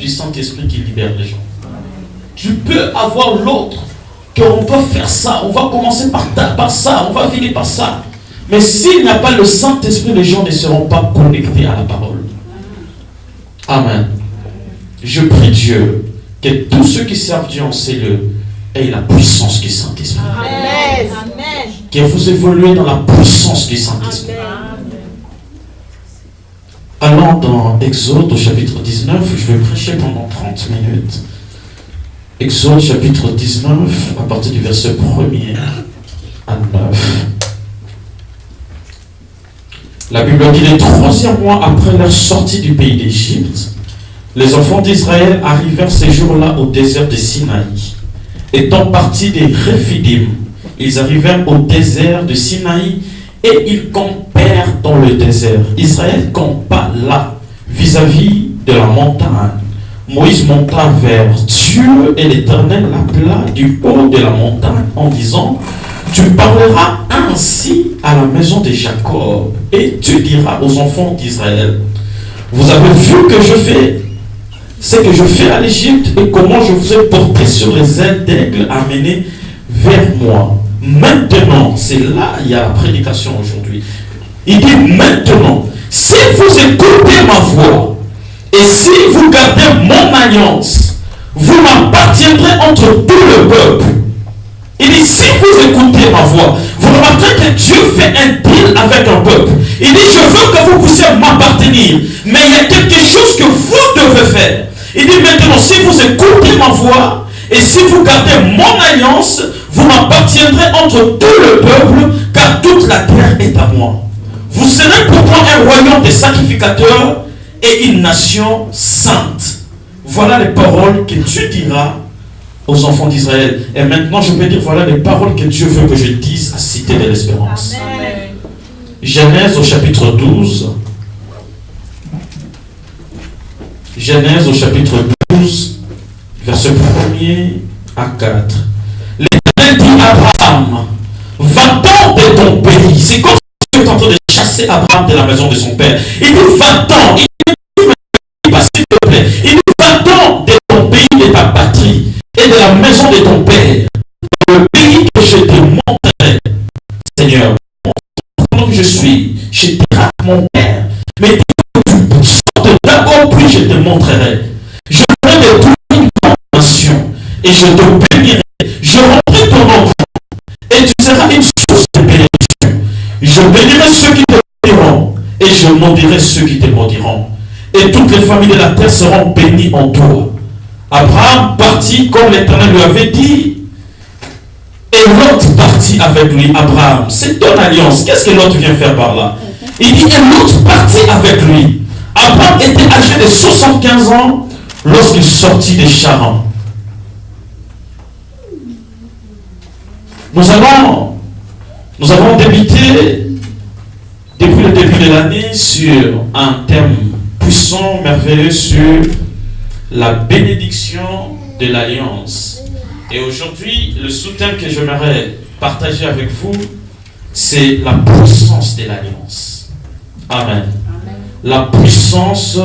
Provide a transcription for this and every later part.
Saint-Esprit qui libère les gens. Tu peux avoir l'autre, qu'on peut faire ça, on va commencer par ça, on va finir par ça. Mais s'il n'y a pas le Saint-Esprit, les gens ne seront pas connectés à la parole. Amen. Je prie Dieu que tous ceux qui servent Dieu en cellule aient la puissance du Saint-Esprit. Amen. Que vous évoluez dans la puissance du Saint-Esprit. Allons dans Exode au chapitre 19, je vais prêcher pendant 30 minutes. Exode chapitre 19, à partir du verset 1er à 9. La Bible dit, le 3e mois après leur sortie du pays d'Égypte, les enfants d'Israël arrivèrent ces jours-là au désert de Sinaï. Étant partis des Réphidim, ils arrivèrent au désert de Sinaï et ils campèrent dans le désert. Israël campa là, vis-à-vis de la montagne. Moïse monta vers Dieu et l'Éternel l'appela du haut de la montagne en disant, tu parleras ainsi à la maison de Jacob et tu diras aux enfants d'Israël, vous avez vu que je fais ce que je fais à l'Égypte et comment je vous ai porté sur les ailes d'aigle amenés vers moi. Maintenant, c'est là il y a la prédication aujourd'hui. Il dit maintenant, si vous écoutez ma voix et si vous gardez mon alliance, vous m'appartiendrez entre tout le peuple. Il dit, si vous écoutez ma voix, vous remarquerez que Dieu fait un deal avec un peuple. Il dit, je veux que vous puissiez m'appartenir, mais il y a quelque chose que vous devez faire. Il dit maintenant, si vous écoutez ma voix et si vous gardez mon alliance, vous m'appartiendrez entre tout le peuple, car toute la terre est à moi. Vous serez pour moi un royaume de sacrificateurs et une nation sainte. Voilà les paroles que Dieu dira aux enfants d'Israël. Et maintenant, je peux dire, voilà les paroles que Dieu veut que je dise à Cité de l'Espérance. Amen. Genèse au chapitre 12. Genèse au chapitre 12, verset 1er à 4. L'Éternel dit à Abraham, va-t'en de ton pays. C'est comme si Dieu est en train de chasser Abraham de la maison de son père. Il dit, va-t'en. Il dit, s'il te plaît. Il dit, va-t'en de ton pays, de ta patrie et de la maison de ton père. Le pays que je te montrerai, Seigneur, pendant que je suis, je dirai à mon père, mais tu sortes d'abord, puis je te montrerai. Je ferai de toi une grande nation et je te bénirai. Je rendrai ton enfant et tu seras une source de bénédiction. Je bénirai ceux qui te béniront et je maudirai ceux qui te maudiront. Et toutes les familles de la terre seront bénies en toi. Abraham partit comme l'Éternel lui avait dit. Et Lot partit avec lui. Abraham, c'est ton alliance. Qu'est-ce que Lot vient faire par là? Il dit, et Lot partit avec lui. Abraham était âgé de 75 ans lorsqu'il sortit des Charans. Nous avons débuté depuis le début de l'année sur un thème puissant, merveilleux sur la bénédiction de l'alliance. Et aujourd'hui, le sous-thème que j'aimerais partager avec vous, c'est la puissance de l'alliance. Amen. La puissance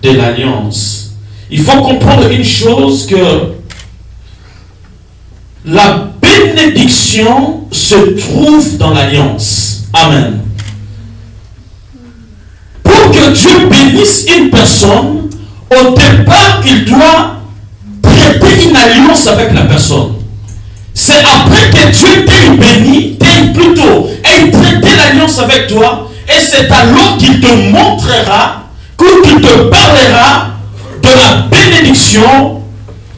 de l'alliance. Il faut comprendre une chose, que la bénédiction se trouve dans l'alliance. Amen. Pour que Dieu bénisse une personne, au départ, il doit traiter une alliance avec la personne. C'est après que Dieu t'ait béni, ait traité l'alliance avec toi, et c'est alors qu'il te montrera, qu'il te parlera de la bénédiction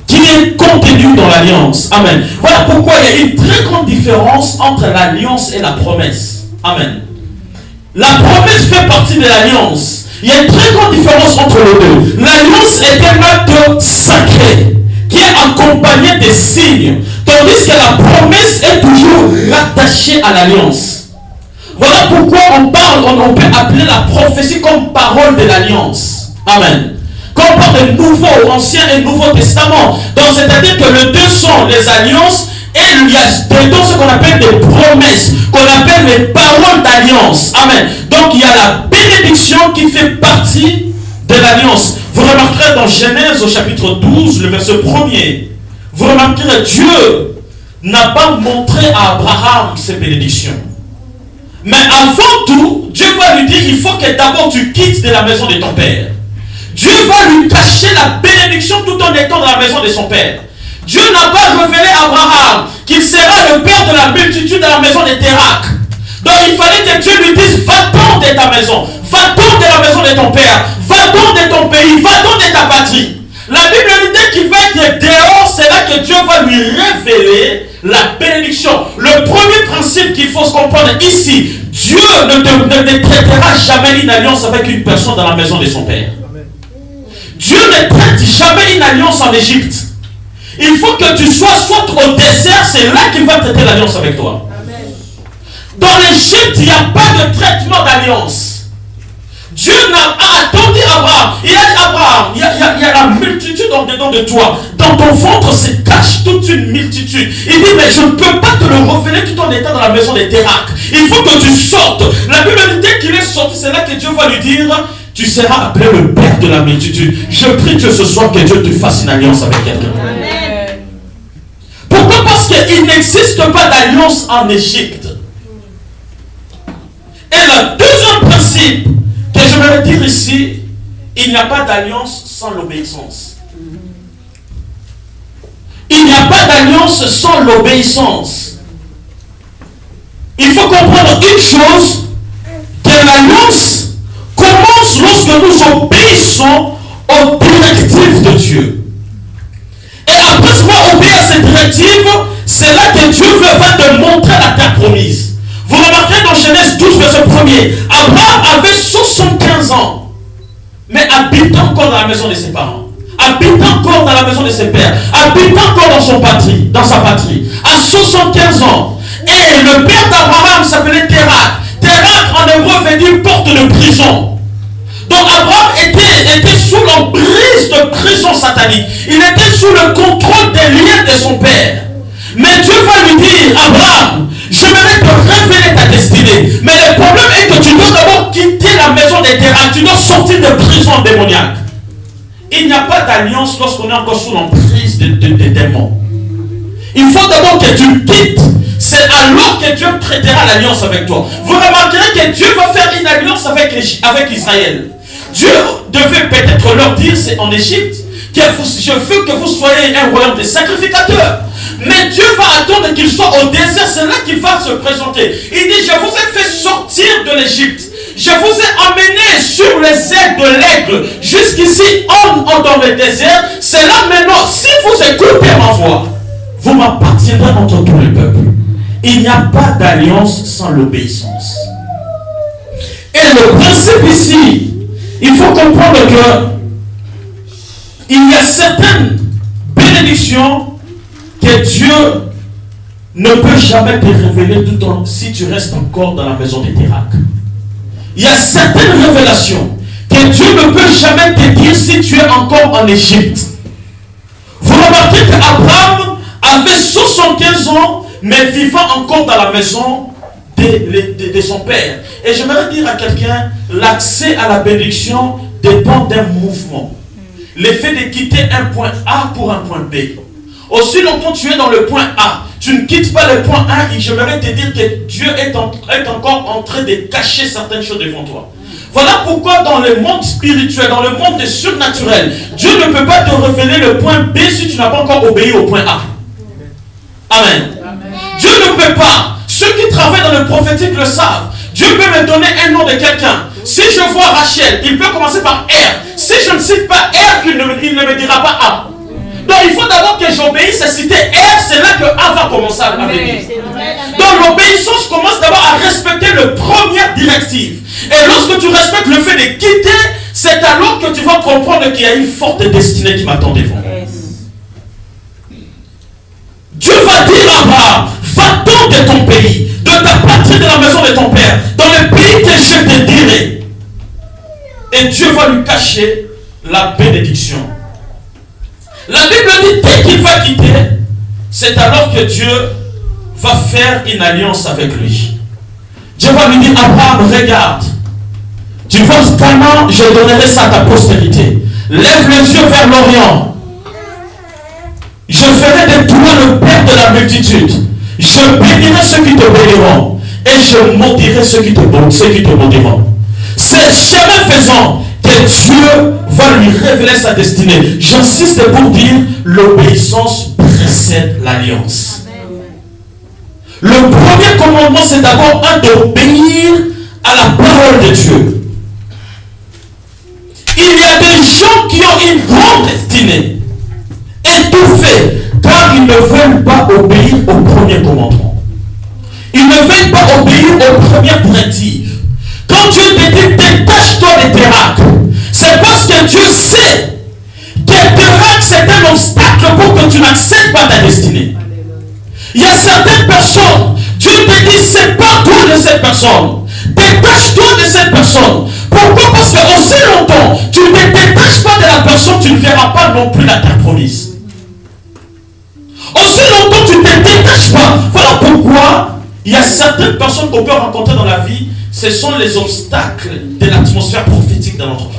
qu'il contenu dans l'alliance. Amen. Voilà pourquoi il y a une très grande différence entre l'alliance et la promesse. Amen. La promesse fait partie de l'alliance. Il y a une très grande différence entre les deux. L'alliance est un acte sacré qui est accompagné des signes, tandis que la promesse est toujours rattachée à l'alliance. Voilà pourquoi on peut appeler la prophétie comme parole de l'alliance. Amen. Quand on parle de Nouveau, Ancien et Nouveau Testament, donc c'est-à-dire que les deux sont les alliances et il y a dedans ce qu'on appelle des promesses, qu'on appelle les paroles d'alliance. Amen. Donc il y a la bénédiction qui fait partie de l'alliance. Vous remarquerez dans Genèse au chapitre 12, le verset 1er, vous remarquerez Dieu n'a pas montré à Abraham ses bénédictions. Mais avant tout, Dieu va lui dire, il faut que d'abord tu quittes de la maison de ton père. Dieu va lui cacher la bénédiction tout en étant dans la maison de son père. Dieu n'a pas révélé à Abraham qu'il sera le père de la multitude dans la maison de Térak. Donc il fallait que Dieu lui dise, va-t'en de ta maison, va-t'en de la maison de ton père, va-t'en de ton pays, va-t'en de ta patrie. La Bible nous dit qu'il va être dehors, c'est là que Dieu va lui révéler la bénédiction. Le premier principe qu'il faut se comprendre ici, Dieu ne traitera jamais une alliance avec une personne dans la maison de son père. Dieu ne traite jamais une alliance en Égypte. Il faut que tu sois soit au désert, c'est là qu'il va traiter l'alliance avec toi. Amen. Dans l'Égypte, il n'y a pas de traitement d'alliance. Dieu n'a pas attendu Abraham. Il a dit Abraham, il y a la multitude en dedans de toi. Dans ton ventre se cache toute une multitude. Il dit, mais je ne peux pas te le révéler tout en étant dans la maison des Térak. Il faut que tu sortes. La Bible dit qu'il est sorti, c'est là que Dieu va lui dire, tu seras appelé le père de la multitude. Je prie que ce soir que Dieu te fasse une alliance avec quelqu'un. Amen. Pourquoi? Parce qu'il n'existe pas d'alliance en Égypte. Et le deuxième principe que je vais dire ici, il n'y a pas d'alliance sans l'obéissance. Il n'y a pas d'alliance sans l'obéissance. Il faut comprendre une chose, que l'alliance commence lorsque nous obéissons aux directives de Dieu. Et après avoir obéi à ces directives, c'est là que Dieu va te montrer la terre promise. Vous remarquez dans Genèse 12, verset 1er, Abraham avait 75 ans, mais habitant encore dans la maison de ses parents, habitant encore dans la maison de ses pères, habitant encore dans sa patrie, à 75 ans. Et le père d'Abraham s'appelait Térak. Térak en hébreu veut dire porte de prison. Donc Abraham était sous l'emprise de prison satanique. Il était sous le contrôle des liens de son père. Mais Dieu va lui dire, Abraham, j'aimerais te révéler ta destinée. Mais le problème est que tu dois d'abord quitter la maison des Térak. Tu dois sortir de prison démoniaque. Il n'y a pas d'alliance lorsqu'on est encore sous l'emprise des démons. Il faut d'abord que tu quittes. C'est alors que Dieu traitera l'alliance avec toi. Vous remarquerez que Dieu va faire une alliance avec Israël. Dieu devait peut-être leur dire, c'est en Égypte, que je veux que vous soyez un royaume de sacrificateurs. Mais Dieu va attendre qu'il soit au désert, c'est là qu'il va se présenter. Il dit, je vous ai fait sortir de l'Égypte. Je vous ai amené sur les ailes de l'aigle. Jusqu'ici, dans le désert. C'est là maintenant, si vous écoutez ma voix, vous m'appartiendrez entre tous les peuples. Il n'y a pas d'alliance sans l'obéissance. Et le principe ici, il faut comprendre que il y a certaines bénédictions que Dieu ne peut jamais te révéler tout en si tu restes encore dans la maison des Térak. Il y a certaines révélations que Dieu ne peut jamais te dire si tu es encore en Égypte. Vous remarquez qu'Abraham avait 75 ans, mais vivant encore dans la maison de son père. Et j'aimerais dire à quelqu'un, l'accès à la bénédiction dépend d'un mouvement. Le fait de quitter un point A pour un point B. Aussi longtemps tu es dans le point A, tu ne quittes pas le point A, et j'aimerais te dire que Dieu est encore en train de cacher certaines choses devant toi. Voilà pourquoi dans le monde spirituel, dans le monde des surnaturels, Dieu ne peut pas te révéler le point B si tu n'as pas encore obéi au point A. Amen. Amen. Dieu ne peut pas. Ceux qui travaillent dans le prophétique le savent. Dieu peut me donner un nom de quelqu'un. Si je vois Rachel, il peut commencer par R. Si je ne cite pas R, il ne me dira pas A. Donc il faut d'abord que j'obéisse obéir, c'est citer R, c'est là que A va commencer à venir. Donc l'obéissance commence d'abord à respecter les premières directives. Et lorsque tu respectes le fait de quitter, c'est alors que tu vas comprendre qu'il y a une forte destinée qui m'attend devant. Dieu va dire à Abraham, va-t'en de ton pays, de ta patrie, de la maison de ton père, dans le pays que je te dirai. Et Dieu va lui cacher la bénédiction. La Bible dit, dès qu'il va quitter, c'est alors que Dieu va faire une alliance avec lui. Dieu va lui dire, Abraham, regarde, tu vois comment je donnerai ça à ta postérité. Lève les yeux vers l'Orient. Je ferai de toi le père de la multitude. Je bénirai ceux qui te béniront. Et je maudirai ceux qui te maudiront. C'est chemin faisant que Dieu va lui révéler sa destinée. J'insiste pour dire, l'obéissance précède l'alliance. Le premier commandement, c'est d'abord d'obéir à la parole de Dieu. Il y a des gens qui ont une grande destinée, étouffés, car ils ne veulent pas obéir au premier commandement. Ils ne veulent pas obéir aux premières directives. Quand Dieu te dit, détache-toi des terracs, c'est parce que Dieu sait que les terracs, c'est un obstacle pour que tu n'accèdes pas à ta destinée. Il y a certaines personnes, Dieu te dit, sépare-toi de cette personne. Détache-toi de cette personne. Pourquoi? Parce que aussi longtemps, tu ne te détaches pas de la personne, tu ne verras pas non plus la terre promise. Aussi longtemps, tu ne te détaches pas. Voilà pourquoi il y a certaines personnes qu'on peut rencontrer dans la vie, ce sont les obstacles de l'atmosphère prophétique dans notre vie.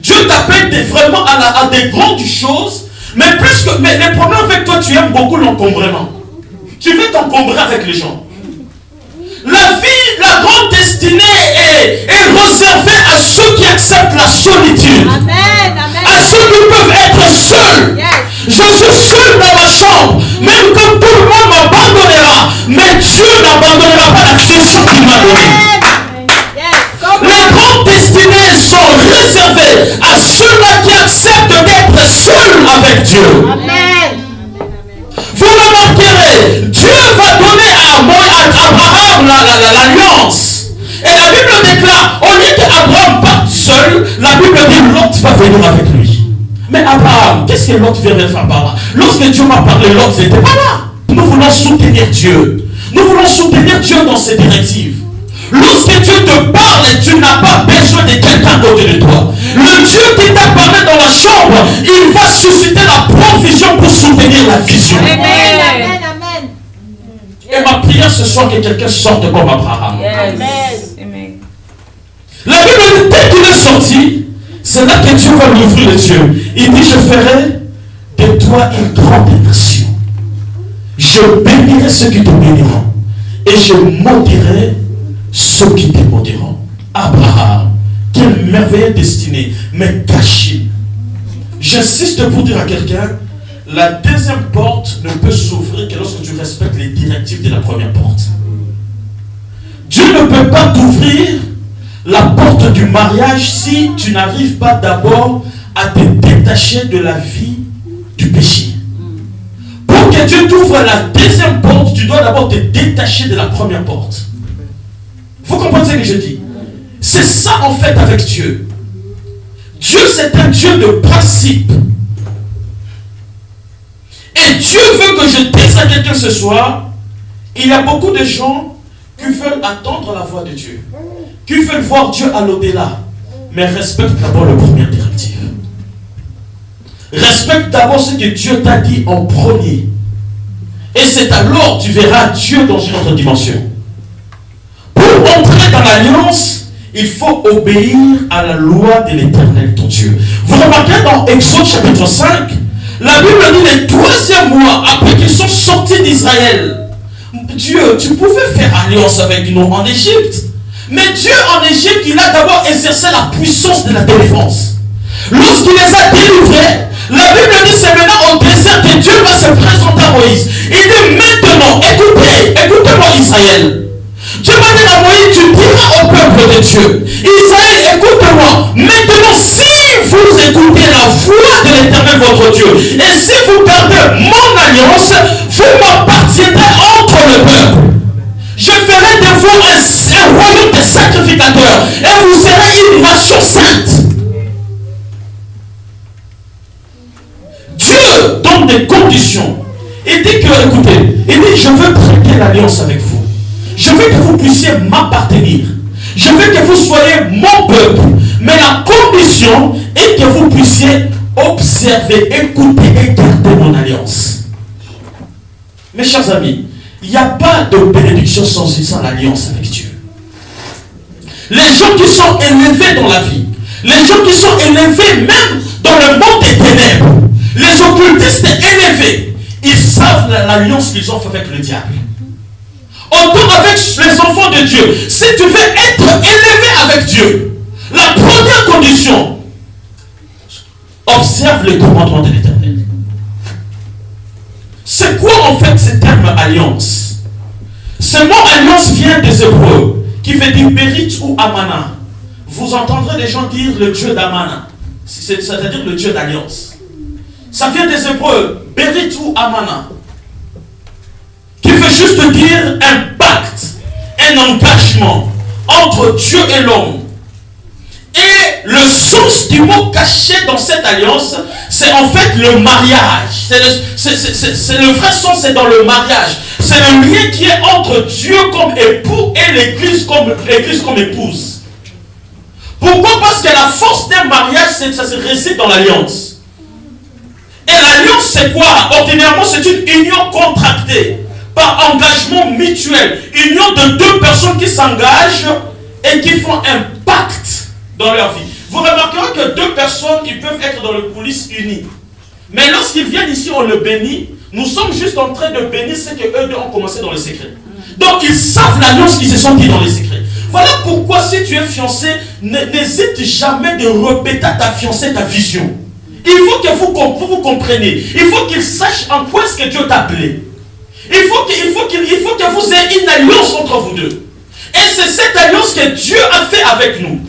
Dieu t'appelle vraiment à des grandes choses, mais le problème avec toi, tu aimes beaucoup l'encombrement. Tu veux t'encombrer avec les gens. La vie, la grande destinée est réservée à ceux qui acceptent la solitude. Amen, amen. À ceux qui peuvent être seuls. Yes. Je suis seul dans ma chambre. Même quand tout le monde m'abandonnera, mais Dieu n'abandonnera pas la mission qu'il m'a donnée. Yes. Les grandes destinées sont réservées à ceux-là qui acceptent d'être seuls avec Dieu. Amen. Vous remarquerez, Dieu va donner à Abraham l'alliance. Et la Bible déclare, au lieu qu'Abraham parte seul, la Bible dit Lot va venir avec lui. Mais Abraham, qu'est-ce que Lot vient faire par là? Lorsque Dieu m'a parlé, Lot n'était pas là. Nous voulons soutenir Dieu. Nous voulons soutenir Dieu dans ses directives. Lorsque Dieu te parle, tu n'as pas besoin de quelqu'un côté de toi. Le Dieu qui t'a parlé dans la chambre, il va susciter la provision pour soutenir la vision. Amen, amen, amen. Et ma prière ce soir, que quelqu'un sorte comme Abraham. Yes. Amen. La Bible dit, dès qu'il est sorti, c'est là que Dieu va lui ouvrir les yeux. Il dit, je ferai de toi une grande nation. Je bénirai ceux qui te béniront. Et je maudirai ceux qui te maudiront. Abraham, quelle merveilleuse destinée, mais cachée. J'insiste pour dire à quelqu'un, la deuxième porte ne peut s'ouvrir que lorsque tu respectes les directives de la première porte. Dieu ne peut pas t'ouvrir la porte du mariage si tu n'arrives pas d'abord à te détacher de la vie du péché. Pour que Dieu t'ouvre la deuxième porte, tu dois d'abord te détacher de la première porte. Vous comprenez ce que je dis? C'est ça en fait avec Dieu. Dieu, c'est un Dieu de principe. Et Dieu veut que je dise à quelqu'un ce soir, il y a beaucoup de gens qui veulent attendre la voix de Dieu, qui veulent voir Dieu à l'au-delà, mais respecte d'abord la première directive. Respecte d'abord ce que Dieu t'a dit en premier. Et c'est alors que tu verras Dieu dans une autre dimension. Pour entrer dans l'alliance, il faut obéir à la loi de l'Éternel, ton Dieu. Vous remarquez dans Exode chapitre 5, la Bible dit le 3e mois, après qu'ils sont sortis d'Israël, Dieu, tu pouvais faire alliance avec nous en Égypte. Mais Dieu en Égypte, il a d'abord exercé la puissance de la délivrance. Lorsqu'il les a délivrés, la Bible dit c'est maintenant au désert que Dieu va se présenter à Moïse. Il dit maintenant, écoutez-moi Israël. Dieu va dire à Moïse, tu diras au peuple de Dieu, Israël, écoute-moi. Maintenant, si vous écoutez la voix de l'Éternel votre Dieu, et si vous gardez mon alliance, vous m'appartiendrez entre le peuple. Je ferai de vous un royaume de sacrificateurs, et vous serez une nation sainte. Dieu donne des conditions. Il dit que, écoutez, il dit, je veux traiter l'alliance avec vous. Je veux que vous puissiez m'appartenir. Je veux que vous soyez mon peuple. Mais la condition est que vous puissiez observer, écouter et garder mon alliance. Mes chers amis, il n'y a pas de bénédiction sans l'alliance avec Dieu. Les gens qui sont élevés dans la vie, les gens qui sont élevés même dans le monde des ténèbres, les occultistes élevés, ils savent l'alliance qu'ils ont fait avec le diable. Autant avec les enfants de Dieu, si tu veux être élevé avec Dieu, la première condition, observe les commandements de l'Éternel. C'est quoi en fait ce terme alliance? Ce mot alliance vient des Hébreux, qui veut dire Bérit ou Amana. Vous entendrez des gens dire le Dieu d'Amana, c'est-à-dire le Dieu d'alliance. Ça vient des Hébreux, Bérit ou Amana, qui veut juste dire un pacte, un engagement entre Dieu et l'homme. Et le sens du mot caché dans cette alliance, c'est en fait le mariage. C'est le vrai sens, c'est dans le mariage. C'est le lien qui est entre Dieu comme époux et l'Église comme épouse. Pourquoi? Parce que la force d'un mariage, ça se réside dans l'alliance. Et l'alliance, c'est quoi? Ordinairement, c'est une union contractée par engagement mutuel. Union de deux personnes qui s'engagent et qui font un pacte dans leur vie. Vous remarquerez que deux personnes, ils peuvent être dans le coulisses unies. Mais lorsqu'ils viennent ici, on le bénit. Nous sommes juste en train de bénir ce qu'eux deux ont commencé dans le secret. Donc ils savent l'alliance qui se sont dit dans les secrets. Voilà pourquoi si tu es fiancé, n'hésite jamais de répéter à ta fiancée ta vision. Il faut que vous compreniez. Il faut qu'il sache en quoi est-ce que Dieu t'a appelé. Il faut que vous ayez une alliance entre vous deux. Et c'est cette alliance que Dieu a fait avec nous.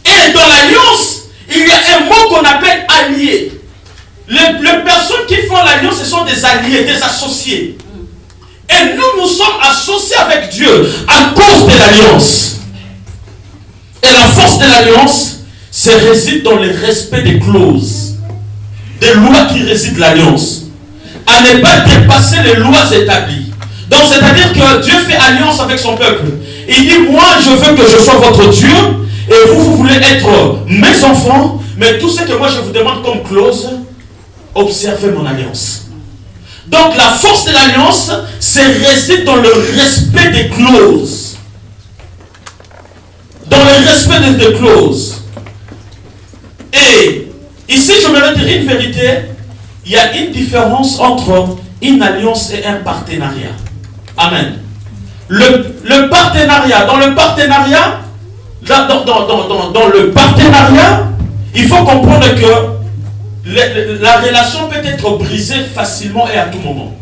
Et dans l'alliance, il y a un mot qu'on appelle allié. Les personnes qui font l'alliance, ce sont des alliés, des associés. Et nous sommes associés avec Dieu à cause de l'alliance. Et la force de l'alliance, c'est réside dans le respect des clauses, des lois qui résident l'alliance. À ne pas dépasser les lois établies. Donc c'est-à-dire que Dieu fait alliance avec son peuple. Il dit, moi je veux que je sois votre Dieu, et vous voulez être mes enfants, mais tout ce que moi je vous demande comme clause, observez mon alliance. Donc la force de l'alliance, c'est réside dans le respect des clauses. Dans le respect des clauses. Et ici je me dire une vérité. Il y a une différence entre une alliance et un partenariat. Amen. Le partenariat, dans le partenariat, dans le partenariat, il faut comprendre que la relation peut être brisée facilement et à tout moment.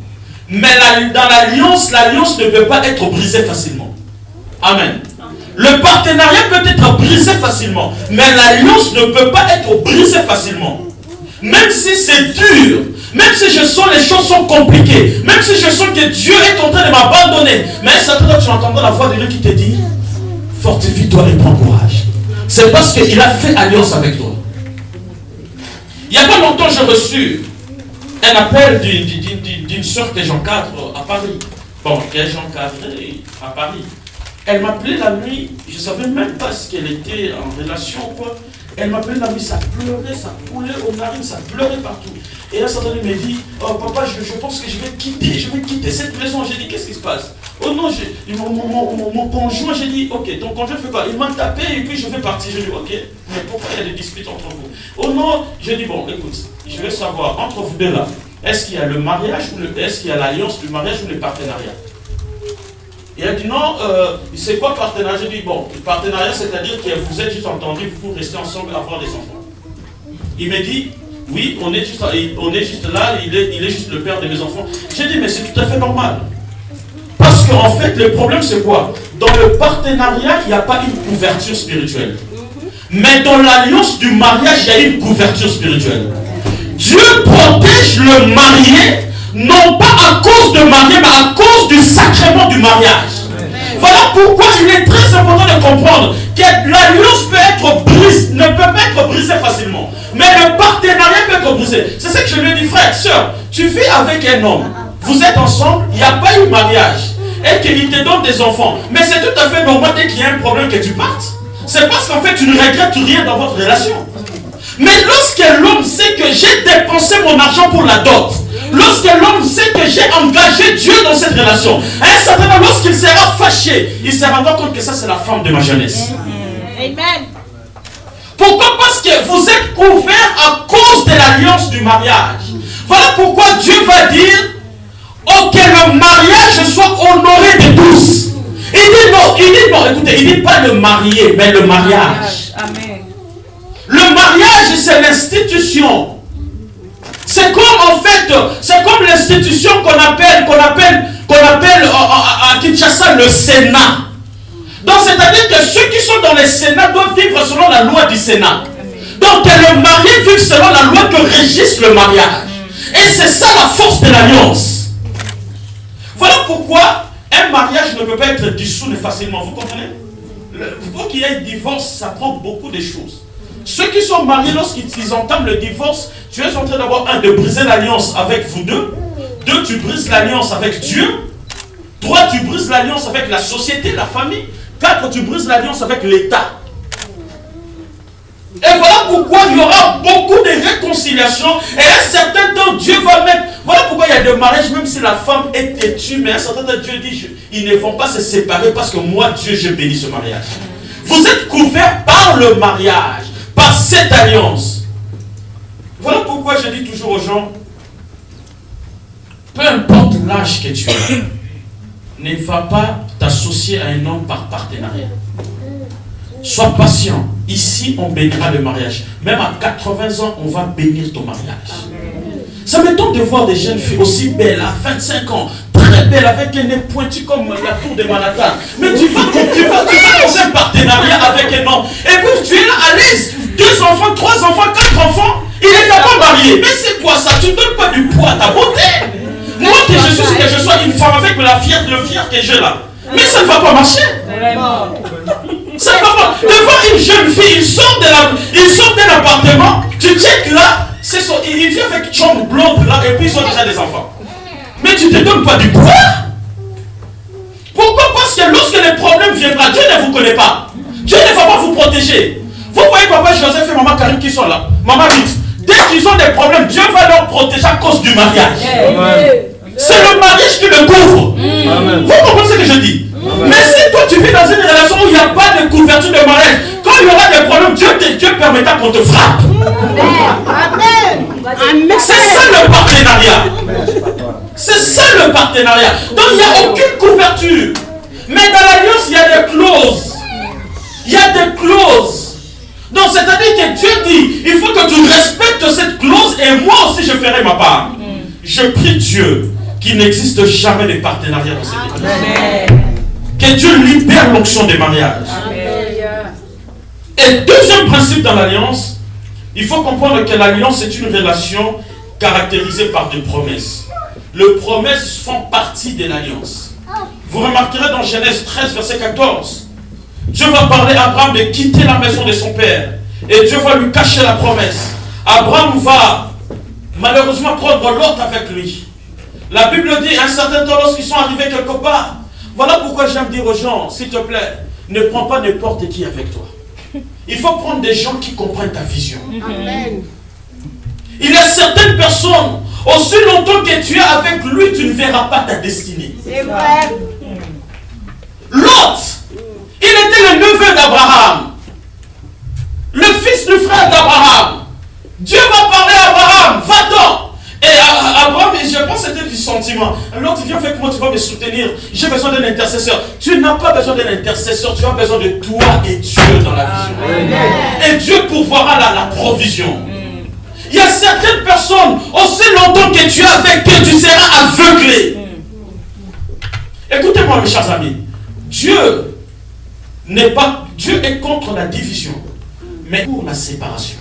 Mais dans l'alliance ne peut pas être brisée facilement. Amen. Le partenariat peut être brisé facilement, mais l'alliance ne peut pas être brisée facilement. Même si c'est dur, même si je sens les choses sont compliquées, même si je sens que Dieu est en train de m'abandonner, mais certainement tu entendras la voix de Dieu qui te dit, fortifie-toi et prends courage. C'est parce qu'il a fait alliance avec toi. Il n'y a pas longtemps, j'ai reçu un appel d'une soeur que j'encadre à Paris. Bon, que j'encadre à Paris. Elle m'appelait la nuit, je ne savais même pas si elle était en relation ou quoi. Elle m'appelait la nuit, ça pleurait, ça coulait aux narines, ça pleurait partout. Et là, Satan me dit, oh papa, je pense que je vais quitter cette maison. J'ai dit, qu'est-ce qui se passe? Oh non, mon conjoint, j'ai dit, ok, ton conjoint fait quoi? Il m'a tapé et puis je vais partir. J'ai dit, ok, mais pourquoi il y a des disputes entre vous? Oh non, j'ai dit, bon, écoute, je vais savoir, entre vous deux là, est-ce qu'il y a le mariage ou est-ce qu'il y a l'alliance du mariage ou le partenariat? Et elle dit non, c'est quoi partenariat? Je dis bon, le partenariat c'est-à-dire que vous êtes juste entendus, vous restez ensemble, avoir des enfants. Il me dit, oui, on est juste là, il est juste le père de mes enfants. J'ai dit mais c'est tout à fait normal. Parce que qu'en fait, le problème c'est quoi? Dans le partenariat, il n'y a pas une couverture spirituelle. Mais dans l'alliance du mariage, il y a une couverture spirituelle. Dieu protège le marié, non pas à cause de marié, mais à cause du sacrement du mariage. Voilà pourquoi il est très important de comprendre que l'alliance peut être brisée, ne peut pas être brisée facilement. Mais le partenariat peut être brisé. C'est ce que je lui ai dit, frère, soeur, tu vis avec un homme, vous êtes ensemble, il n'y a pas eu mariage, et qu'il te donne des enfants. Mais c'est tout à fait normal dès qu'il y a un problème que tu partes. C'est parce qu'en fait tu ne regrettes rien dans votre relation. Mais lorsque l'homme sait que j'ai dépensé mon argent pour la dot, lorsque l'homme sait que j'ai engagé Dieu dans cette relation, à un certain moment, lorsqu'il sera fâché, il se rendra compte que ça c'est la femme de ma jeunesse. Amen. Pourquoi? Parce que vous êtes couverts à cause de l'alliance du mariage. Voilà pourquoi Dieu va dire que le mariage soit honoré de tous. Il dit non, écoutez, il dit pas le marié, mais le mariage. Amen. Le mariage, c'est l'institution. C'est comme en fait, c'est comme l'institution qu'on appelle à Kinshasa le Sénat. Donc c'est-à-dire que ceux qui sont dans le Sénat doivent vivre selon la loi du Sénat. Donc que le marié vive selon la loi que régisse le mariage. Et c'est ça la force de l'alliance. Voilà pourquoi un mariage ne peut pas être dissous facilement. Vous comprenez? Pour qu'il y ait un divorce, ça prend beaucoup de choses. Ceux qui sont mariés, lorsqu'ils entament le divorce, tu es en train d'avoir de briser l'alliance avec vous deux. Deux, tu brises l'alliance avec Dieu. Trois, tu brises l'alliance avec la société, la famille. Quatre, tu brises l'alliance avec l'État. Et voilà pourquoi il y aura beaucoup de réconciliations. Et à un certain temps, Dieu va mettre... Voilà pourquoi il y a des mariages, même si la femme est têtue, mais à un certain temps, Dieu dit, ils ne vont pas se séparer parce que moi, Dieu, je bénis ce mariage. Vous êtes couverts par le mariage, par cette alliance. Voilà pourquoi je dis toujours aux gens, peu importe l'âge que tu as, ne va pas t'associer à un homme par partenariat. Sois patient. Ici, on bénira le mariage. Même à 80 ans, on va bénir ton mariage. Ça m'étonne de voir des jeunes filles aussi belles, à 25 ans, très belles, avec un nez pointu comme la tour de Manhattan. Mais tu vas dans un partenariat avec un homme. Et puis tu es là à l'aise. 2 enfants, 3 enfants, 4 enfants. Il n'est pas marié. Mais c'est quoi ça? Tu ne donnes pas du poids à ta beauté. Moi que je suis, que je sois une femme avec le fier que j'ai là. Mais ça ne va pas marcher. Ça ne va pas. Devant une jeune fille, il sort d'un appartement, tu checkes là, il vient avec une chambre blonde là, et puis ils ont déjà des enfants. Mais tu ne te donnes pas du poids. Pourquoi? Parce que lorsque les problèmes viendront, Dieu ne vous connaît pas. Dieu ne va pas vous protéger. Vous voyez papa Joseph et maman Karim qui sont là. Maman vite. Dès qu'ils ont des problèmes, Dieu va leur protéger à cause du mariage. C'est le mariage qui le couvre. Vous comprenez ce que je dis? Mais si toi tu vis dans une relation où il n'y a pas de couverture de mariage, quand il y aura des problèmes, Dieu permettra qu'on te frappe. C'est ça le partenariat. C'est ça le partenariat. Donc il n'y a aucune couverture. Mais dans l'alliance, il y a des clauses. Il y a des clauses. Donc c'est-à-dire que Dieu dit, il faut que tu respectes cette clause et moi aussi je ferai ma part. Je prie Dieu qu'il n'existe jamais de partenariat dans cette église. Que Dieu libère l'onction des mariages. Et deuxième principe dans l'alliance, il faut comprendre que l'alliance est une relation caractérisée par des promesses. Les promesses font partie de l'alliance. Vous remarquerez dans Genèse 13, verset 14, Dieu va parler à Abraham de quitter la maison de son père. Et Dieu va lui cacher la promesse. Abraham va malheureusement prendre Lot avec lui. La Bible dit un certain temps lorsqu'ils sont arrivés quelque part. Voilà pourquoi j'aime dire aux gens, s'il te plaît, ne prends pas n'importe qui avec toi. Il faut prendre des gens qui comprennent ta vision. Amen. Il y a certaines personnes, aussi longtemps que tu es avec lui, tu ne verras pas ta destinée. C'est vrai. Lot, il était le neveu d'Abraham, le fils du frère d'Abraham. Dieu va parler à Abraham, va-t'en. Et Abraham, je pense que c'était du sentiment. Alors tu viens avec moi, tu vas me soutenir. J'ai besoin d'un intercesseur. Tu n'as pas besoin d'un intercesseur, tu as besoin de toi et Dieu dans la vision. Amen. Et Dieu pourvoira la provision. Il y a certaines personnes, aussi longtemps que tu es avec eux, tu seras aveuglé. Écoutez-moi. mes chers amis, Dieu est contre la division, mais pour la séparation.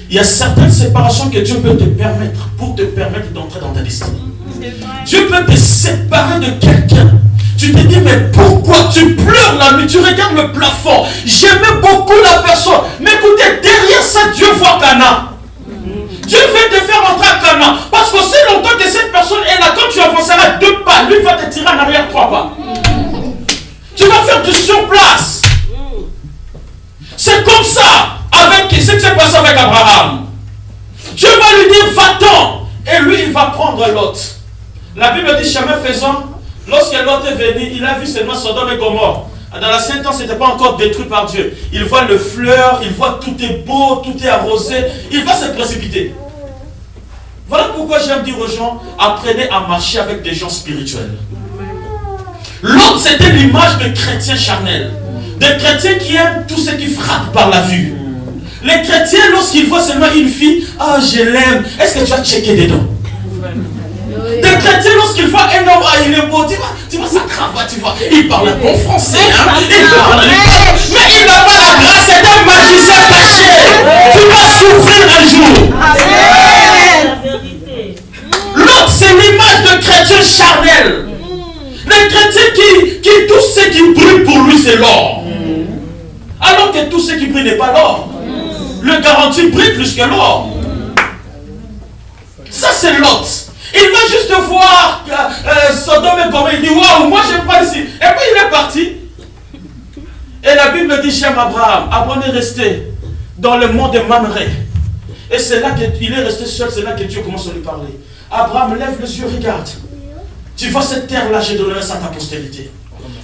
Il y a certaines séparations que Dieu peut te permettre pour te permettre d'entrer dans ta destinée. Dieu peut te séparer de quelqu'un. Tu te dis, mais pourquoi tu pleures la nuit? Tu regardes le plafond. J'aimais beaucoup la personne. Mais écoutez, derrière ça, Dieu voit Cana. Dieu veut te faire entrer à Cana. Parce qu'aussi longtemps que cette personne est là, quand tu avanceras 2 pas, lui va te tirer en arrière 3 pas. Tu vas faire du surplace. C'est comme ça. Avec ce qui s'est passé avec Abraham. Dieu va lui dire, va-t'en. Et lui, il va prendre l'autre. La Bible dit, chemin faisant, lorsque l'autre est venu, il a vu seulement Sodome et Gomorrhe. Dans la Sainte-Temps, ce n'était pas encore détruit par Dieu. Il voit le fleur, il voit tout est beau, tout est arrosé. Il va se précipiter. Voilà pourquoi j'aime dire aux gens, apprenez à marcher avec des gens spirituels. L'autre, c'était l'image de chrétiens charnels. Des chrétiens qui aiment tout ce qui frappe par la vue. Les chrétiens, lorsqu'ils voient seulement une fille, ah, je l'aime, est-ce que tu as checké dedans? Des chrétiens, lorsqu'ils voient un homme, ah, il est beau, tu vois sa cravate, tu vois, il parle un bon français, hein, mais il n'a pas la grâce, c'est un magicien caché. Tu vas souffrir un jour. L'autre, c'est l'image de chrétiens charnels. Les chrétiens qui tout ce qui brille pour lui, c'est l'or. Alors que tout ce qui brille n'est pas l'or. Le garantie brille plus que l'or. Ça, c'est l'autre. Il va juste voir Sodome et Gomorrhe. Il dit, waouh, moi je prends ici. Et puis il est parti. Et la Bible dit, j'aime Abraham. Abraham est resté dans le monde de Mamré. Et c'est là qu'il est resté seul. C'est là que Dieu commence à lui parler. Abraham, lève les yeux, regarde. Tu vois cette terre-là, je donnerai ça à ta postérité.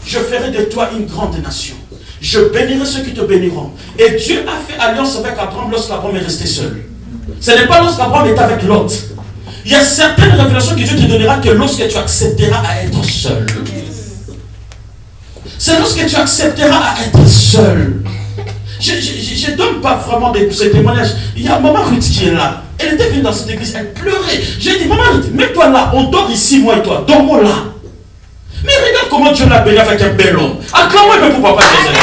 Je ferai de toi une grande nation. Je bénirai ceux qui te béniront. Et Dieu a fait alliance avec Abraham lorsqu'Abraham est resté seul. Ce n'est pas lorsqu'Abraham est avec l'autre. Il y a certaines révélations que Dieu te donnera que lorsque tu accepteras à être seul. C'est lorsque tu accepteras à être seul. Je ne donne pas vraiment ce témoignage. Il y a maman Ruth qui est là. Elle était venue dans cette église, elle pleurait. J'ai dit, maman Ruth, mets-toi là, on dort ici, moi et toi, dormons là. Mais regarde comment Dieu l'a béni avec un bel homme. Acclame-moi un peu pour papa Jésus.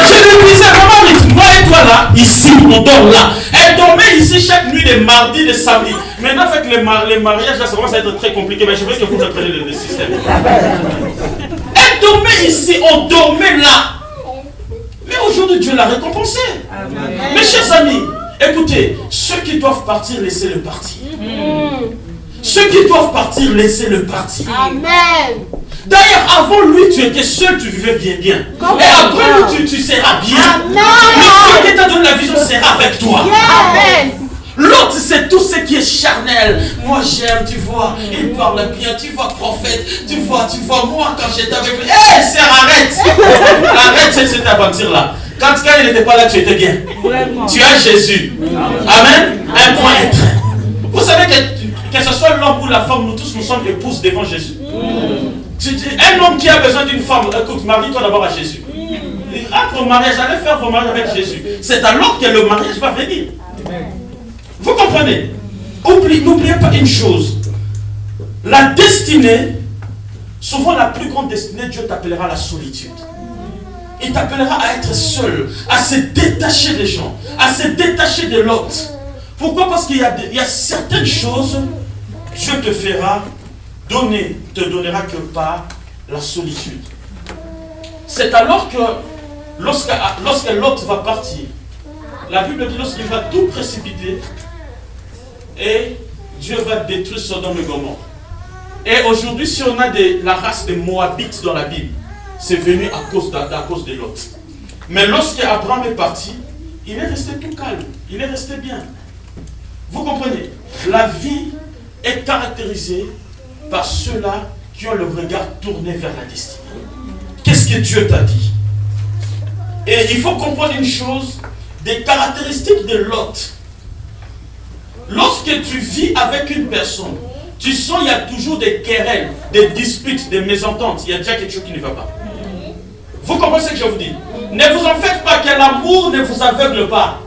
Je lui disais, maman Ruth, moi et toi là, ici, on dort là. Elle dormait ici chaque nuit, les mardis, les samedis. Maintenant, avec les mariages, là, ça commence à être très compliqué, mais je veux que vous appreniez le système. Elle dormait ici, on dormait là. Mais aujourd'hui, Dieu l'a récompensé. Amen. Mes chers amis, écoutez, ceux qui doivent partir, laissez-le partir. Ceux qui doivent partir, laissez-le partir. Amen. D'ailleurs, avant lui, tu étais seul, tu vivais bien. Et après lui, tu seras bien. Amen. Mais Dieu qui t'a donné la vision sera avec toi. Amen. L'autre, c'est tout ce qui est charnel. Moi, j'aime, tu vois, il parle bien, tu vois, prophète, tu vois, moi, quand j'étais avec lui, hé, sœur, arrête. Arrête cette aventure-là. Quand il n'était pas là, tu étais bien. Vraiment. Tu as Jésus. Amen. Un point et trait. Vous savez que ce soit l'homme ou la femme, nous tous, nous sommes épouses devant Jésus. Un homme qui a besoin d'une femme, écoute, marie-toi d'abord à Jésus. Entre mariage, allez faire vos mariages avec Jésus. C'est alors que le mariage va venir. Vous comprenez? N'oubliez pas une chose. La destinée, souvent la plus grande destinée, Dieu t'appellera à la solitude. Il t'appellera à être seul, à se détacher des gens, à se détacher de l'autre. Pourquoi? Parce qu'il y a certaines choses, Dieu te fera donner, te donnera que par la solitude. C'est alors que, lorsque l'autre va partir, la Bible dit lorsqu'il va tout précipiter, et Dieu va détruire Sodome et Gomorrhe. Et aujourd'hui, si on a la race des Moabites dans la Bible, c'est venu à cause de l'autre. Mais lorsque Abraham est parti, il est resté tout calme, il est resté bien. Vous comprenez? La vie est caractérisée par ceux-là qui ont le regard tourné vers la destinée. Qu'est-ce que Dieu t'a dit? Et il faut comprendre une chose, des caractéristiques de Lot. Lorsque tu vis avec une personne, tu sens qu'il y a toujours des querelles, des disputes, des mésententes. Il y a déjà quelque chose qui ne va pas. Vous comprenez ce que je vous dis? Ne vous en faites pas, que l'amour ne vous aveugle pas.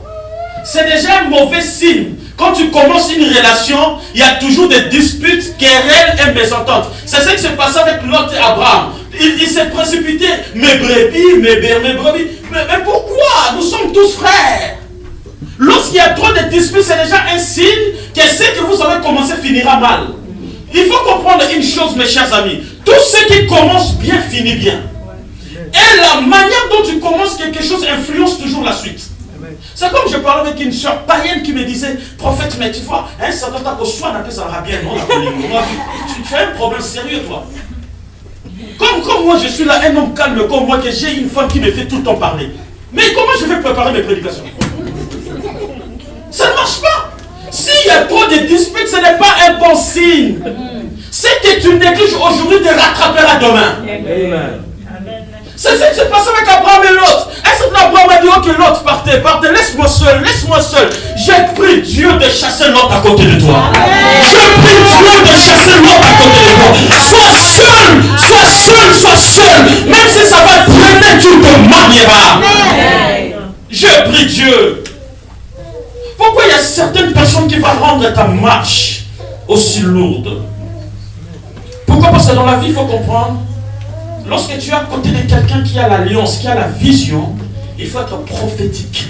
c'est déjà un mauvais signe. Quand tu commences une relation, il y a toujours des disputes, querelles et mésententes. C'est ce qui s'est passé avec Lot et Abraham. Il s'est précipité, mes brebis, mes brebis. Mais pourquoi? Nous sommes tous frères. Lorsqu'il y a trop de disputes, c'est déjà un signe que ce que vous avez commencé finira mal. Il faut comprendre une chose, mes chers amis. Tout ce qui commence bien finit bien. Et la manière dont tu commences quelque chose influence toujours la suite. C'est comme je parlais avec une soeur païenne qui me disait, prophète, mais tu vois, ça doit être soit on ça va bien, non, tu as un problème sérieux, toi. Comme moi, je suis là, un homme calme comme moi, que j'ai une femme qui me fait tout le temps parler. Mais comment je vais préparer mes prédications? Ça ne marche pas. S'il y a trop de disputes, ce n'est pas un bon signe. Ce que tu négliges aujourd'hui te rattrapera demain. Amen. C'est ce qui s'est passé avec Abraham et Lot. Est-ce que Abraham a dit, ok, Lot, partez, laisse-moi seul. J'ai pris Dieu de chasser Lot à côté de toi. J'ai pris Dieu de chasser Lot à côté de toi. Sois seul. Même si ça va traîner, tu te marieras. J'ai pris Dieu. Pourquoi il y a certaines personnes qui vont rendre ta marche aussi lourde? Pourquoi? Parce que dans la vie, il faut comprendre. Lorsque tu es à côté de quelqu'un qui a l'alliance, qui a la vision, il faut être prophétique.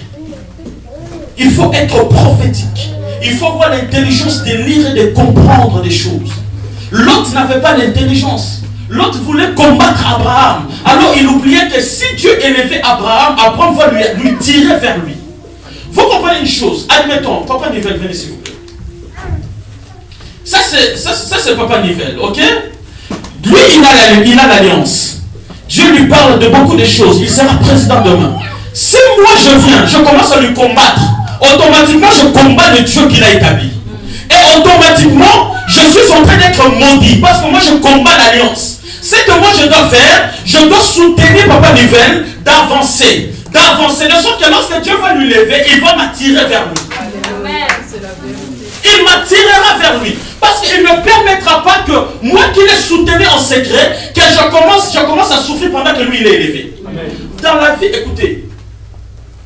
Il faut être prophétique. Il faut avoir l'intelligence de lire et de comprendre des choses. Lot n'avait pas l'intelligence. Lot voulait combattre Abraham. Alors il oubliait que si Dieu élevait Abraham, Abraham va lui tirer vers lui. Vous comprenez une chose. Admettons, Papa Nivelle, venez s'il vous plaît. Ça c'est Papa Nivelle, ok? Lui, il a l'alliance. Dieu lui parle de beaucoup de choses. Il sera président demain. Si moi je viens, je commence à lui combattre, automatiquement je combats le Dieu qu'il a établi. Et automatiquement, je suis en train d'être maudit. Parce que moi je combats l'alliance. Ce que moi je dois faire, je dois soutenir Papa Nivelle d'avancer. De sorte que lorsque Dieu va lui lever, il va m'attirer vers lui. Il m'attirera vers lui. Parce qu'il ne permettra pas que moi qui l'ai soutenu en secret, que je commence à souffrir pendant que lui il est élevé. Amen. Dans la vie, écoutez,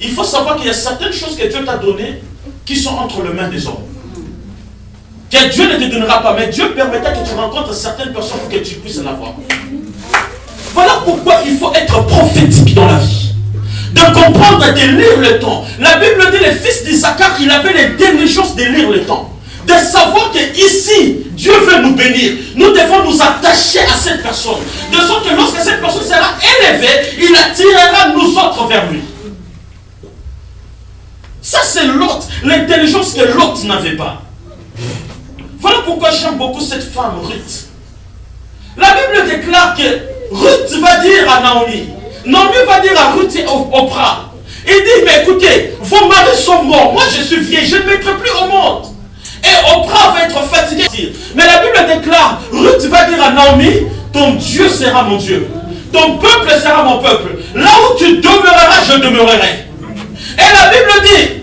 il faut savoir qu'il y a certaines choses que Dieu t'a données qui sont entre les mains des hommes. Que Dieu ne te donnera pas, mais Dieu permettra que tu rencontres certaines personnes pour que tu puisses l'avoir. Voilà pourquoi il faut être prophétique dans la vie. De comprendre, de lire le temps. La Bible dit, le fils d'Issachar, il avait l'intelligence de lire le temps. De savoir que ici, Dieu veut nous bénir. Nous devons nous attacher à cette personne. De sorte que lorsque cette personne sera élevée, il attirera nous autres vers lui. Ça c'est Lot, l'intelligence que Lot n'avait pas. Voilà pourquoi j'aime beaucoup cette femme, Ruth. La Bible déclare que Ruth va dire à Naomi, Naomi va dire à Ruth et Oprah, il dit, mais écoutez, vos maris sont morts, moi je suis vieille, je ne mettrai plus au monde. Et Oprah va être fatiguée. Mais la Bible déclare, Ruth va dire à Naomi, ton Dieu sera mon Dieu. Ton peuple sera mon peuple. Là où tu demeureras, je demeurerai. Et la Bible dit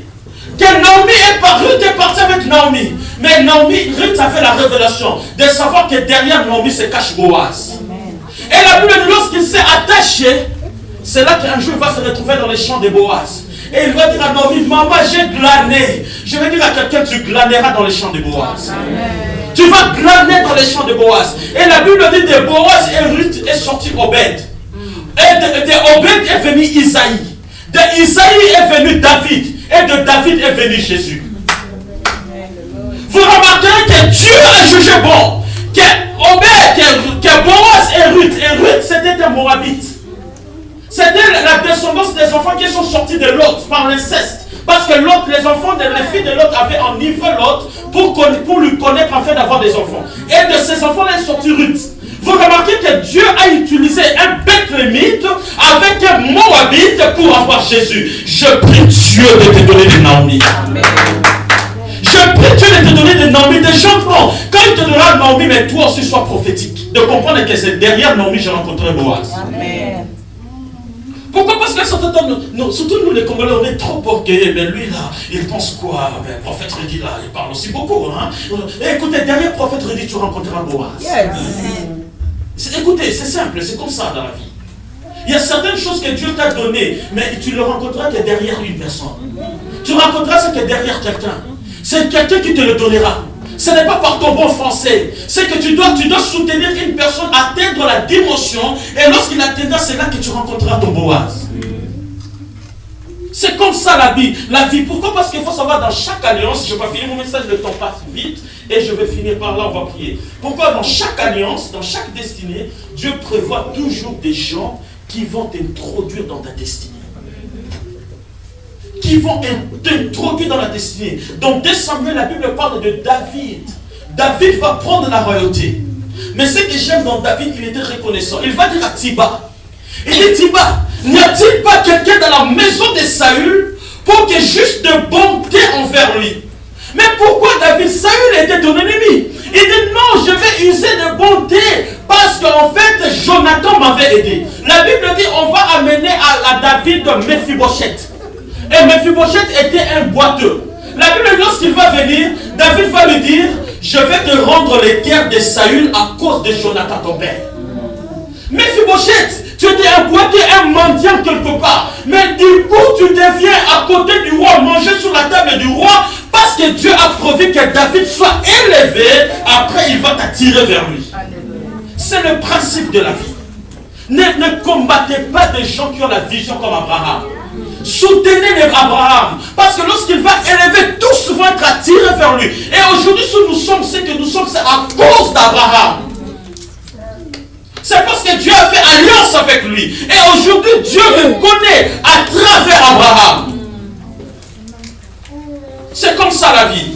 que Ruth est partie avec Naomi. Mais Ruth a fait la révélation de savoir que derrière Naomi se cache Boaz. Et la Bible dit, lorsqu'il s'est attaché, c'est là qu'un jour il va se retrouver dans les champs de Boaz. Et il va dire à Naomi, maman, j'ai glané. Je vais dire à quelqu'un, tu glaneras dans les champs de Boaz. Amen. Tu vas glaner dans les champs de Boaz. Et la Bible dit de Boaz et Ruth est sorti Obed. Et de Obed est venu Isaïe. De Isaïe est venu David. Et de David est venu Jésus. Vous remarquerez que Dieu a jugé bon. Que Obed, que Boaz et Ruth c'était un Moabite. C'était la descendance des enfants qui sont sortis de Lot par l'inceste. Parce que Lot, les filles de Lot avaient enivré Lot pour lui connaître afin d'avoir des enfants. Et de ces enfants-là est sorti Ruth. Vous remarquez que Dieu a utilisé un Bethlémite avec un Moabite pour avoir Jésus. Je prie Dieu de te donner des Naomi. Amen. Je prie Dieu de te donner des Naomi, des gens bons. Quand il te donnera Naomi, mais toi aussi sois prophétique. De comprendre que c'est derrière Naomi que j'ai rencontré Boaz. Amen. Pourquoi? Parce que surtout nous les Congolais, on est trop orgueilleux. Mais lui là, il pense quoi? Mais le prophète Rédi là, il parle aussi beaucoup. Hein? Et écoutez, derrière le prophète Rédi, tu rencontreras Boaz. Yes. Écoutez, c'est simple, c'est comme ça dans la vie. Il y a certaines choses que Dieu t'a données, mais tu ne le rencontreras que derrière une personne. Tu tu rencontreras ce qui est derrière quelqu'un. C'est quelqu'un qui te le donnera. Ce n'est pas par ton bon français. C'est que tu dois soutenir une personne atteindre la dimension. Et lorsqu'il atteindra, c'est là que tu rencontreras ton Boaz. C'est comme ça la vie. Pourquoi? Parce qu'il faut savoir dans chaque alliance, je vais finir mon message, le temps passe vite. Et je vais finir par là, on va prier. Pourquoi dans chaque alliance, dans chaque destinée, Dieu prévoit toujours des gens qui vont t'introduire dans ta destinée. Qui vont t'introduire dans la destinée. Donc, dès Samuel, la Bible parle de David. David va prendre la royauté. Mais ce que j'aime dans David, il était reconnaissant. Il va dire à Tiba, il dit Tiba, n'y a-t-il pas quelqu'un dans la maison de Saül pour qu'il y ait juste de bonté envers lui? Mais pourquoi David? Saül était ton ennemi. Il dit non, je vais user de bonté parce qu'en fait, Jonathan m'avait aidé. La Bible dit on va amener à David Mephibosheth. Et Mephibosheth était un boiteux. La Bible dit lorsqu'il va venir, David va lui dire je vais te rendre les terres de Saül à cause de Jonathan ton père. Mephibosheth, tu étais un boiteux, un mendiant quelque part. Mais du coup, tu deviens à côté du roi, manger sur la table du roi, parce que Dieu a prévu que David soit élevé. Après, il va t'attirer vers lui. C'est le principe de la vie. Ne combattez pas des gens qui ont la vision comme Abraham. Soutenez Abraham. Parce que lorsqu'il va élever, tous vont être attirés vers lui. Et aujourd'hui, si nous sommes ce que nous sommes, c'est à cause d'Abraham. C'est parce que Dieu a fait alliance avec lui. Et aujourd'hui, Dieu le connaît à travers Abraham. C'est comme ça la vie.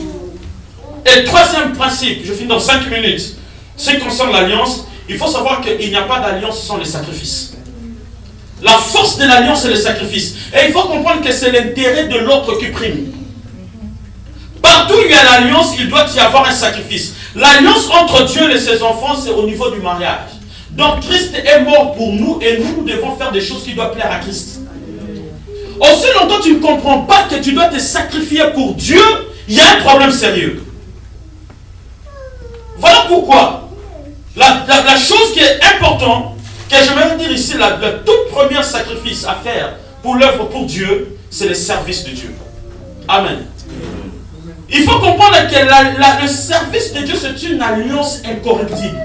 Et troisième principe, je finis dans 5 minutes. Ce qui concerne l'alliance, il faut savoir qu'il n'y a pas d'alliance sans les sacrifices. La force de l'alliance, c'est le sacrifice. Et il faut comprendre que c'est l'intérêt de l'autre qui prime. Partout où il y a l'alliance, il doit y avoir un sacrifice. L'alliance entre Dieu et ses enfants, c'est au niveau du mariage. Donc Christ est mort pour nous et nous devons faire des choses qui doivent plaire à Christ. Aussi longtemps tu ne comprends pas que tu dois te sacrifier pour Dieu, il y a un problème sérieux. Voilà pourquoi la chose qui est importante, que j'aimerais dire ici, la toute première sacrifice à faire pour l'œuvre pour Dieu, c'est le service de Dieu. Amen. Il faut comprendre que le service de Dieu, c'est une alliance incorruptible.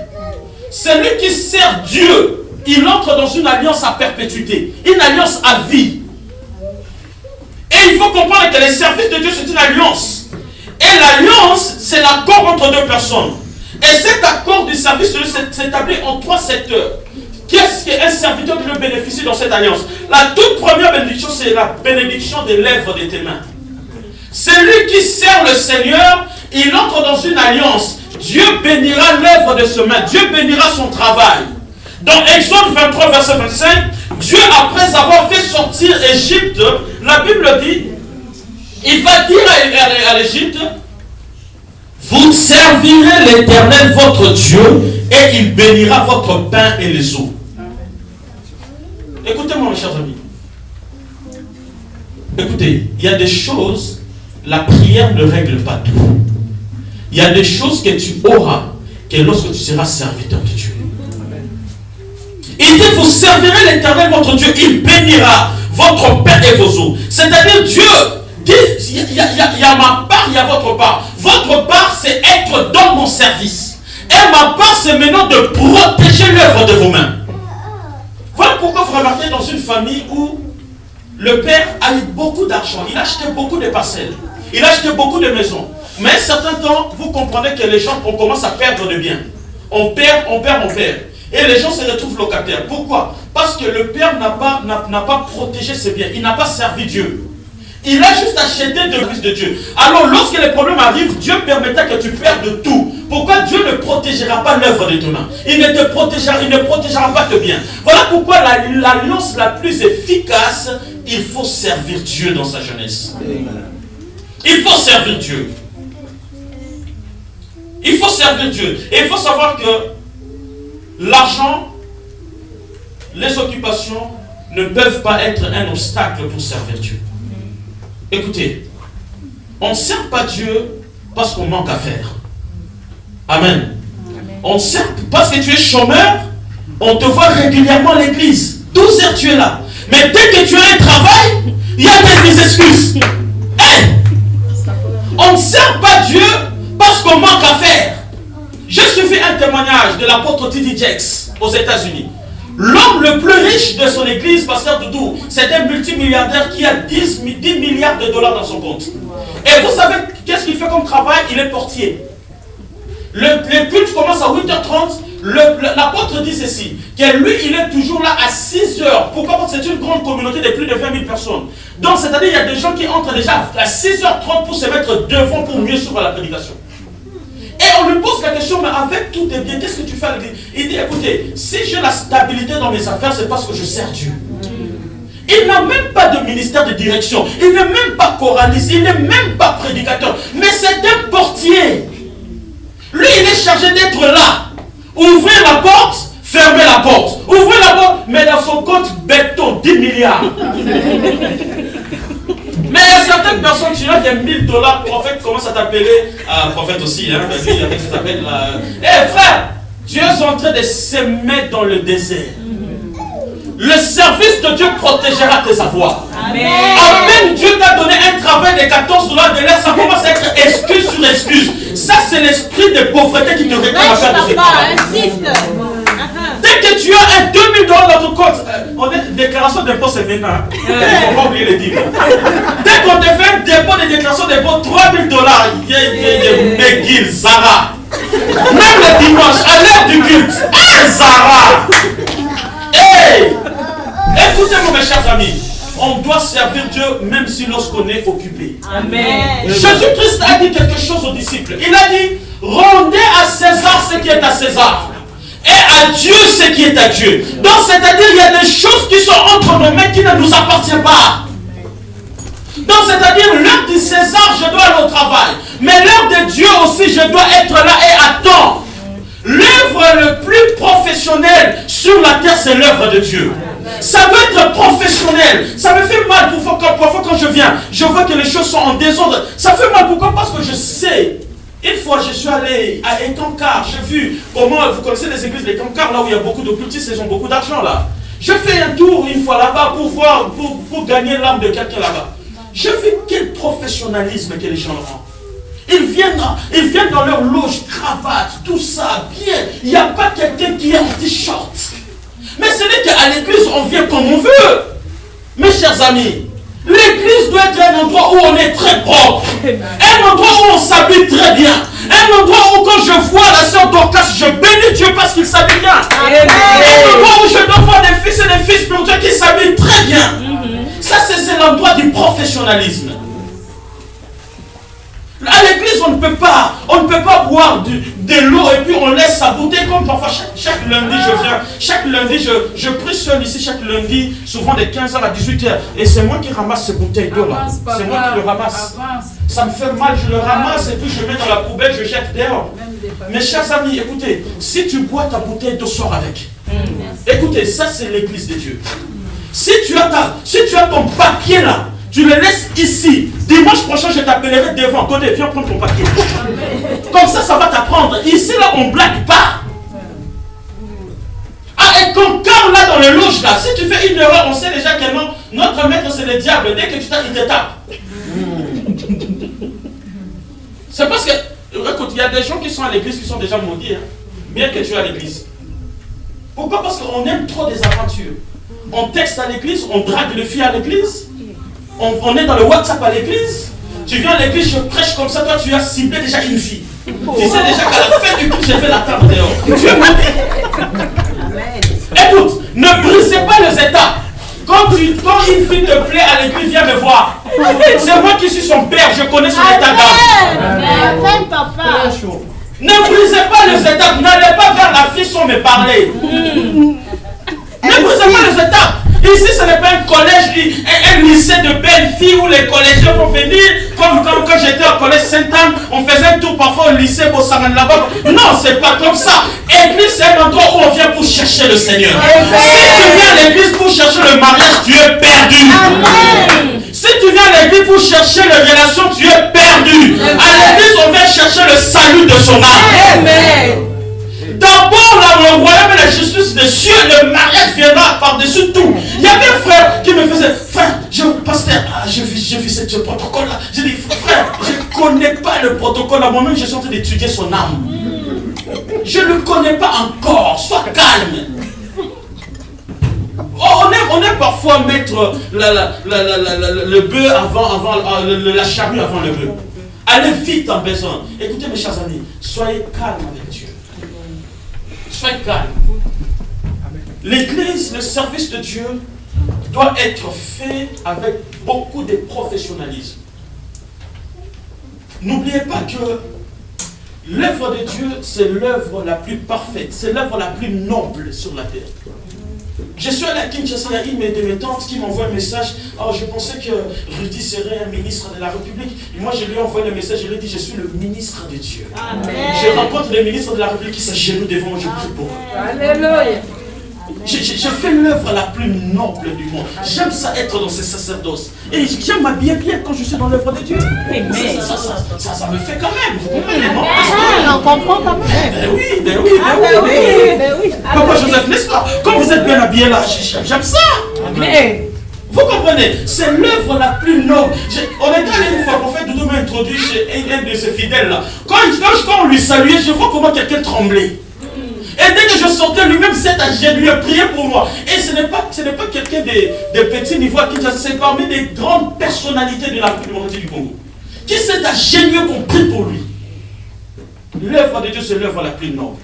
Celui qui sert Dieu, il entre dans une alliance à perpétuité, une alliance à vie. Et il faut comprendre que le service de Dieu, c'est une alliance. Et l'alliance, c'est l'accord entre deux personnes. Et cet accord du service de Dieu s'établit en 3 secteurs. Qu'est-ce qu'un serviteur qui veut bénéficier dans cette alliance? La toute première bénédiction, c'est la bénédiction des lèvres de tes mains. Celui qui sert le Seigneur, il entre dans une alliance. Dieu bénira l'œuvre de ses mains. Dieu bénira son travail. Dans Exode 23, verset 25, Dieu, après avoir fait sortir Égypte, la Bible dit, il va dire à l'Égypte, vous servirez l'Éternel votre Dieu et il bénira votre pain et les eaux. Écoutez-moi, mes chers amis. Écoutez, il y a des choses, la prière ne règle pas tout. Il y a des choses que tu auras que lorsque tu seras serviteur de Dieu. Il dit, vous servirez l'Éternel votre Dieu, il bénira votre pain et vos eaux. C'est-à-dire Dieu dit, il y a ma part, il y a votre part. Votre part, c'est être dans mon service. Et ma part, c'est maintenant de protéger l'œuvre de vos mains. Voilà pourquoi vous remarquez dans une famille où le père a eu beaucoup d'argent, il a acheté beaucoup de parcelles, il a acheté beaucoup de maisons. Mais à un certain temps, vous comprenez que les gens, on commence à perdre de biens. On perd. Et les gens se retrouvent locataires. Pourquoi? Parce que le père n'a pas protégé ses biens. Il n'a pas servi Dieu. Il a juste acheté de l'office de Dieu. Alors, lorsque les problèmes arrivent, Dieu permettra que tu perdes tout. Pourquoi Dieu ne protégera pas l'œuvre de tes mains? Il ne protégera pas tes biens. Voilà pourquoi l'alliance la plus efficace, il faut servir Dieu dans sa jeunesse. Il faut servir Dieu. Il faut servir Dieu. Et il faut savoir que l'argent, les occupations ne peuvent pas être un obstacle pour servir Dieu. Écoutez, on ne sert pas Dieu parce qu'on manque à faire. Amen. On sert parce que tu es chômeur, on te voit régulièrement à l'église. 12 heures tu es là. Mais dès que tu as un travail, il y a des excuses. Hey, On ne sert pas Dieu parce qu'on manque à faire. Je suivi un témoignage de l'apôtre T.D. Jakes aux États-Unis. L'homme le plus riche de son église, pasteur Doudou, c'est un multimilliardaire qui a 10 milliards de dollars dans son compte. Et vous savez qu'est-ce qu'il fait comme travail? Il est portier. Le culte commence à 8h30. L'apôtre dit ceci, que lui, il est toujours là à 6h. Pourquoi? Parce que c'est une grande communauté de plus de 20 000 personnes. Donc, c'est-à-dire il y a des gens qui entrent déjà à 6h30 pour se mettre devant pour mieux suivre la prédication. Et on lui pose la question, mais avec tout est bien, qu'est-ce que tu fais à l'église? Il dit, écoutez, si j'ai la stabilité dans mes affaires, c'est parce que je sers Dieu. Il n'a même pas de ministère de direction, il n'est même pas choraliste, il n'est même pas prédicateur, mais c'est un portier. Lui, il est chargé d'être là. Ouvrez la porte, fermez la porte. Ouvrez la porte, mais dans son compte béton, 10 milliards. Mais il y a certaines personnes qui ont des 1000 dollars pour en fait commence à t'appeler, prophète aussi, hein, ça s'appelle frère, tu es en train de s'aimer dans le désert. Le service de Dieu protégera tes avoirs. Amen. Amen. Dieu t'a donné un travail de 14 dollars de l'heure, ça commence à être excuse sur excuse. Ça, c'est l'esprit de pauvreté qui te réclame à faire de ce travail. Dès que tu as un 2000 dollars dans ton compte, on est déclaration d'impôt, c'est maintenant. Il ne faut pas oublier les dire. Dès qu'on te fait un dépôt de déclaration d'impôt, 3000 dollars, McGill, Zara. Même le dimanche, à l'heure du culte, Zara. Hey! Écoutez-moi, mes chers amis. On doit servir Dieu même si lorsqu'on est occupé. Amen. Jésus-Christ a dit quelque chose aux disciples. Il a dit, rendez à César ce qui est à César. Et à Dieu ce qui est à Dieu. Donc c'est-à-dire il y a des choses qui sont entre nos mains qui ne nous appartiennent pas. Donc c'est-à-dire l'heure de César, je dois aller au travail. Mais l'heure de Dieu aussi, je dois être là et à temps. L'œuvre le plus professionnelle sur la terre, c'est l'œuvre de Dieu. Ça veut être professionnel. Ça me fait mal parfois quand je viens. Je vois que les choses sont en désordre. Ça fait mal. Pourquoi? Parce que je sais. Une fois, je suis allé à Ekankar. J'ai vu comment, vous connaissez les églises d'Ekankar, là où il y a beaucoup d'occultistes, ils ont beaucoup d'argent là. Je fais un tour une fois là-bas pour voir, pour gagner l'âme de quelqu'un là-bas. Je fais quel professionnalisme que les gens ont. Ils viennent dans leur loge, cravate, tout ça, bien. Il n'y a pas quelqu'un qui est en t-shirt. Mais ce n'est qu'à l'église, on vient comme on veut. Mes chers amis, l'église doit être un endroit où on est très propre. Un endroit où on s'habille très bien. Un endroit où quand je vois la sœur Dorcas, je bénis Dieu parce qu'il s'habille bien. Un endroit où je dois voir des fils et des filles spirituels qui s'habillent très bien. Ça, c'est l'endroit du professionnalisme. À l'église, on ne peut pas boire de l'eau et puis on laisse sa bouteille comme parfois chaque lundi je viens. Chaque lundi, je prie seul ici chaque lundi, souvent de 15h à 18h. Et c'est moi qui ramasse ces bouteilles d'eau là. C'est moi qui le ramasse. Ça me fait mal, je le ramasse et puis je mets dans la poubelle, je jette dehors. Mes chers amis, écoutez, si tu bois ta bouteille d'eau, sors avec. Écoutez, ça c'est l'église de Dieu. Si tu as ton papier là, tu le laisses ici. Dimanche prochain, je t'appellerai devant. Codé, viens prendre ton papier. Comme ça va t'apprendre. Ici, là, on ne blague pas. Ah, et ton cœur, là, dans le loge, là, si tu fais une erreur, on sait déjà que non, notre maître, c'est le diable. Dès que tu tapes, il te tape. C'est parce que, écoute, il y a des gens qui sont à l'église qui sont déjà maudits. Hein, bien que tu es à l'église. Pourquoi? Parce qu'on aime trop des aventures. On texte à l'église, on drague le fille à l'église. On est dans le WhatsApp à l'église. Tu viens à l'église, je prêche comme ça, toi tu as ciblé déjà une fille. Tu sais déjà qu'à la fin du culte, j'ai fait la table dehors. Tu es maudit. Écoute, ne brisez pas les étapes. Quand une fille te plaît à l'église, viens me voir. C'est moi qui suis son père, je connais son état d'âme. Ne brisez pas les étapes, n'allez pas vers la fille sans me parler. Ne brisez pas les étapes. Ici, ce n'est pas un collège, un lycée de belles filles où les collégiens vont venir. Comme quand j'étais au collège Sainte-Anne, on faisait un tour parfois au lycée Bossaman là-bas. Non, c'est pas comme ça. Église, c'est un endroit où on vient pour chercher le Seigneur. Si tu viens à l'église pour chercher le mariage, tu es perdu. Amen. Si tu viens à l'église pour chercher les relations, tu es perdu. Amen. À l'église, on vient chercher le salut de son âme. Amen. D'abord, là, le royaume et la justice des cieux, le mariage viendra par-dessus tout. Il y avait un frère qui me faisait, frère, pasteur, j'ai vu ce protocole-là. J'ai dit, frère, j'ai connais pas le protocole. À moi-même, je suis en train d'étudier son âme. Je ne le connais pas encore. Sois calme. Oh, on est parfois mettre le bœuf avant la charrue avant le bœuf. Allez vite en besoin. Écoutez mes chers amis, soyez calmes avec Dieu. Soyez calmes. L'église, le service de Dieu doit être fait avec beaucoup de professionnalisme. N'oubliez pas que l'œuvre de Dieu, c'est l'œuvre la plus parfaite, c'est l'œuvre la plus noble sur la terre. Je suis allé à Kinshasa, il y a une de mes tantes qui m'envoie un message. Alors je pensais que Rudy serait un ministre de la République. Et moi je lui ai envoyé le message, je lui ai dit je suis le ministre de Dieu. Amen. Je rencontre les ministres de la République qui s'agenouillent devant moi, je prie pour eux. Alléluia. Je fais l'œuvre la plus noble du monde. J'aime ça être dans ces sacerdoces. Et j'aime m'habiller bien quand je suis dans l'œuvre de Dieu. Ça me fait quand même. Vous comprenez, non? On comprend quand même. Ben oui. Papa Joseph, n'est-ce pas? Quand vous êtes bien habillé là, j'aime ça. Mais vous comprenez? C'est l'œuvre la plus noble. On est allé une fois, le prophète Doudou m'a introduit chez un de ses fidèles là. Quand on lui saluait, je vois comment quelqu'un tremblait. Et dès que je sortais, lui-même s'est agenouillé, prier pour moi. Et ce n'est pas quelqu'un de petit niveau à Kinshasa, c'est parmi des grandes personnalités de la communauté du Congo. Qui s'est agenouillé pour prier pour lui. L'œuvre de Dieu, c'est l'œuvre la plus noble.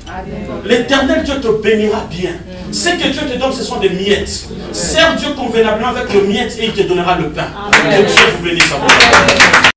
L'Éternel Dieu te bénira bien. Ce que Dieu te donne, ce sont des miettes. Sers Dieu convenablement avec le miette et il te donnera le pain. Que Dieu vous bénisse.